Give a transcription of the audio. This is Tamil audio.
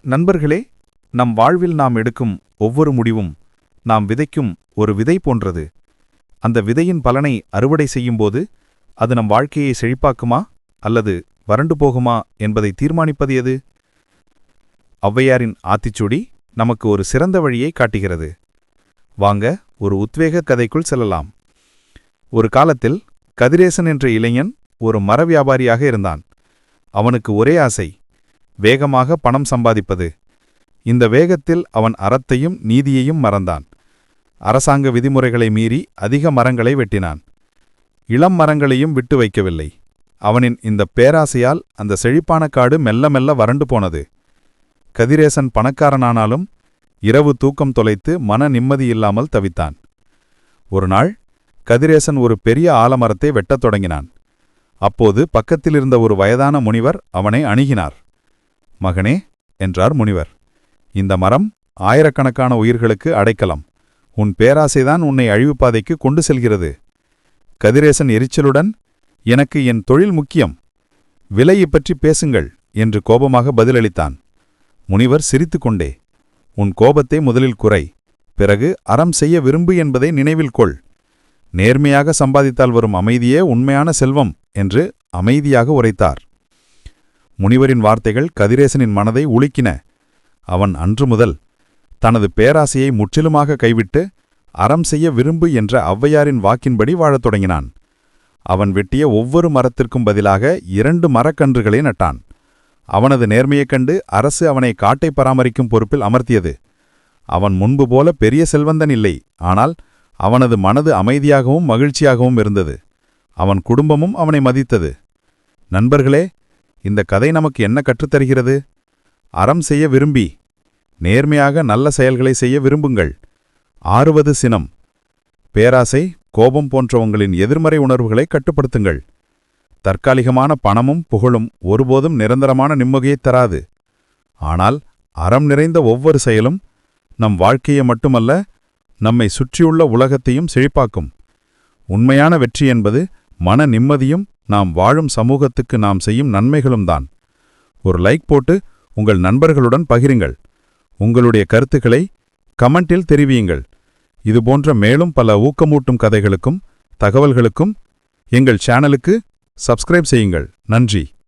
நண்பர்களே, நம் வாழ்வில் நாம் எடுக்கும் ஒவ்வொரு முடிவும் நாம் விதைக்கும் ஒரு விதை போன்றது. அந்த விதையின் பலனை அறுவடை செய்யும்போது அது நம் வாழ்க்கையை செழிப்பாக்குமா அல்லது வறண்டு போகுமா என்பதை தீர்மானிப்பது எது? ஔவையாரின் ஆத்திச்சூடி நமக்கு ஒரு சிறந்த வழியை காட்டுகிறது. வாங்க, ஒரு உத்வேக கதைக்குள் செல்லலாம். ஒரு காலத்தில் கதிரேசன் என்ற இளைஞன் ஒரு மர வியாபாரியாக இருந்தான். அவனுக்கு ஒரே ஆசை, வேகமாக பணம் சம்பாதிப்பது. இந்த வேகத்தில் அவன் அறத்தையும் நீதியையும் மறந்தான். அரசாங்க விதிமுறைகளை மீறி அதிக மரங்களை வெட்டினான். இளம் மரங்களையும் விட்டு வைக்கவில்லை. அவனின் இந்த பேராசையால் அந்த செழிப்பான காடு மெல்ல மெல்ல வறண்டு போனது. கதிரேசன் பணக்காரனானாலும் இரவு தூக்கம் தொலைத்து மன நிம்மதியில்லாமல் தவித்தான். ஒருநாள் கதிரேசன் ஒரு பெரிய ஆலமரத்தை வெட்டத் தொடங்கினான். அப்போது பக்கத்திலிருந்த ஒரு வயதான முனிவர் அவனை அணுகினார். மகனே, என்றார் முனிவர், இந்த மரம் ஆயிரக்கணக்கான உயிர்களுக்கு அடைக்கலம். உன் பேராசைதான் உன்னை அழிவுப்பாதைக்கு கொண்டு செல்கிறது. கதிரேசன் எரிச்சலுடன், எனக்கு என் தொழில் முக்கியம், விலையைப் பற்றி பேசுங்கள் என்று கோபமாக பதிலளித்தான். முனிவர் சிரித்துக்கொண்டே, உன் கோபத்தை முதலில் குறை, பிறகு அறம் செய்ய விரும்பு என்பதை நினைவில் கொள். நேர்மையாக சம்பாதித்தால் வரும் அமைதியே உண்மையான செல்வம் என்று அமைதியாக உரைத்தார். முனிவரின் வார்த்தைகள் கதிரேசனின் மனதை உலுக்கின. அவன் அன்று முதல் தனது பேராசையை முற்றிலுமாக கைவிட்டு அறம் செய்ய விரும்பு என்ற ஔவையாரின் வாக்கின்படி வாழத் தொடங்கினான். அவன் வெட்டிய ஒவ்வொரு மரத்திற்கும் பதிலாக 2 மரக்கன்றுகளை நட்டான். அவனது நேர்மையைக் கண்டு அரசு அவனை காட்டை பராமரிக்கும் பொறுப்பில் அமர்த்தியது. அவன் முன்பு போல பெரிய செல்வந்தன் இல்லை, ஆனால் அவனது மனது அமைதியாகவும் மகிழ்ச்சியாகவும் இருந்தது. அவன் குடும்பமும் அவனை மதித்தது. நண்பர்களே, இந்த கதை நமக்கு என்ன கற்றுத்தருகிறது? அறம் செய்ய விரும்பி நேர்மையாக நல்ல செயல்களை செய்ய விரும்புங்கள். ஆறுவது சினம். பேராசை, கோபம் போன்ற உங்களின் எதிர்மறை உணர்வுகளை கட்டுப்படுத்துங்கள். தற்காலிகமான பணமும் புகழும் ஒருபோதும் நிரந்தரமான நிம்மதியைத் தராது. ஆனால் அறம் நிறைந்த ஒவ்வொரு செயலும் நம் வாழ்க்கையை மட்டுமல்ல, நம்மை சுற்றியுள்ள உலகத்தையும் செழிப்பாக்கும். உண்மையான வெற்றி என்பது மன நிம்மதியும் நாம் வாழும் சமூகத்துக்கு நாம் செய்யும் நன்மைகளும் தான். ஒரு லைக் போட்டு உங்கள் நண்பர்களுடன் பகிருங்கள். உங்களுடைய கருத்துக்களை கமெண்டில் தெரிவியுங்கள். இதுபோன்ற மேலும் பல ஊக்கமூட்டும் கதைகளுக்கும் தகவல்களுக்கும் எங்கள் சேனலுக்கு சப்ஸ்கிரைப் செய்யுங்கள். நன்றி.